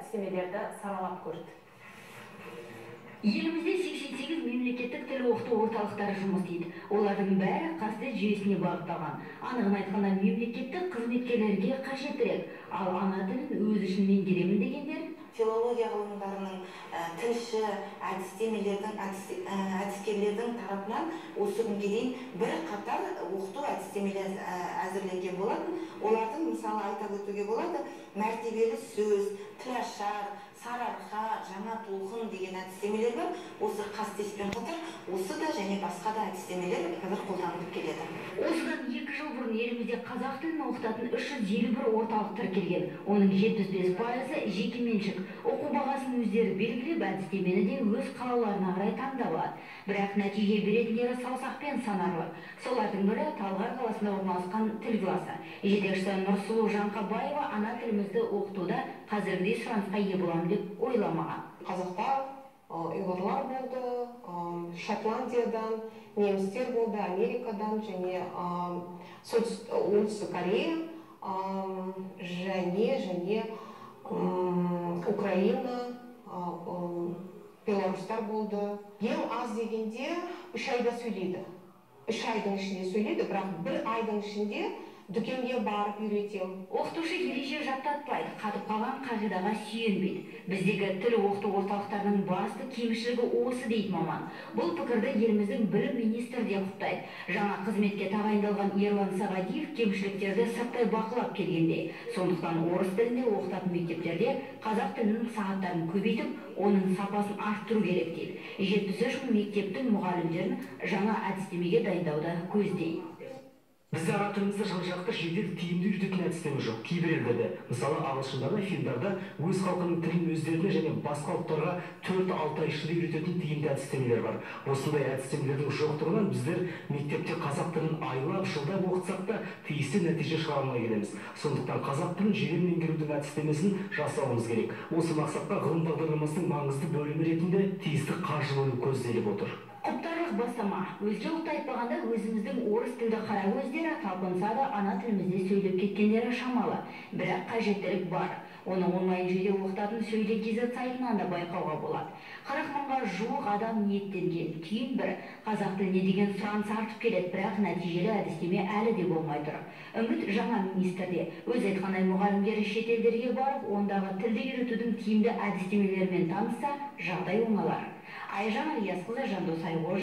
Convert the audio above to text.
әдістемелерді саралап көрді. Елімізде 88 мемлекеттік тіл оқыту орталықтары жұмыс істейді. Олардың бәрі қазтест жүйесіне бағытталған. Анығын айтқанда мемлекеттік қызметкерлерге қажеттірек, ал ана тілін өз үшін меңгеремін дегендер филология ғылымдарының тілші әдіскерлердің тарапынан осы күнге дейін бір қатар оқыту әдістемелер әзірленген болатын. Олардың мысалы айта өтуге болады, мәртебелі сөз, тілашар, сарыарқа, жаңа толқын деген әдістемелер бар. Осы қазтестпен қатар осы да және басқа да әдістемелер қазір қолданылып келеді. Осыдан 2 жыл бұрын елімізде қазақ тілін оқытатын 351 орталық тіркелген. Оның 75%-ы жекеменшік. Оқу бағасын өздері белгілеп, әдістемені де өз қалаларына қарай таңдап алады. Бірақ нәтиже беретіндері саусақпен санарлы. Солардың бірі Талғар қаласында орналасқан тіл класы. Жетекшісі Нұрсұлу Жанқабаева ана тілімізді оқытуда қазіргідей сұранысқа ие боламын деп ойламаған. Қазақта ұйғырлар болды, Шотландиядан, немістер болды, Америкадан және Оңтүстік Корея және Украина, белорустар болды. Ең аз дегенде 3 айда сөйлейді. 3 айдың ішінде сөйлейді, бірақ 1 айдың ішінде дүкенге барып үйретем. Оқытушы ереже жаттатпайды, қатып қалған қағидаға сүйенбейді. Біздегі тіл оқыту орталықтарының басты кемшілігі осы дейді маман. Бұл пікірді еліміздің білім министрі де құптайды. Жаңа қызметке тағайындалған Ерлан Сағадиев кемшіліктерді сырттай бақылап келгенде. Сондықтан орыс тілінде оқытатын мектептерде қазақ тілінің сағаттарын көбейтіп, оның сапасын арттыру керек дейді. 73 мың мектептің мұғалімдерін жаңа әдістемеге дайындауды көздейді. Бізде ана тілімізді жан-жақты жедел тиімді үйрететін әдістеме жоқ. Кейбір елдерде, мысалы ағылшындарда, финдарда өз халқының тілін өздеріне және басқа ұлттарға 4-6 ай ішінде үйрететін тиімді әдістемелер бар. Осындай әдістемелердің жоқтығынан біздер мектепте қазақ тілін айлап, жылдап оқытсақ та тиісті нәтиже шығара алмай келеміз. Сондықтан қазақ тілін жедел меңгерудің әдістемесін жасауымыз керек. Осы мақсатқа ғылым бағдарламасының маңызды бөлімі ретінде тиісті қаржы бөлу көзделіп отыр. Құптарлық бастама. Өзге ұлтты айтпағанда өзіміздің орыс тілді қара көздері талпынса да ана тілімізде сөйлеп кеткендері шамалы. Бірақ қажеттілік бар. Оны онлайн жүйеде оқытатын сөйле KZ сайтынан да байқауға болады. 40 мыңға жуық адам ниеттенген. Түйін бір, қазақ тіліне деген сұраныс артып келеді, бірақ нәтижелі әдістеме әлі де болмай тұр. Үміт жаңа министрде. Өз айтқандай мұғалімдері шетелдерге барып, ондағы тілді үйретудің тиімді әдістемелерімен танысса, жағдай оңалар. Айжан Ильясқызы, Жандос Айғож.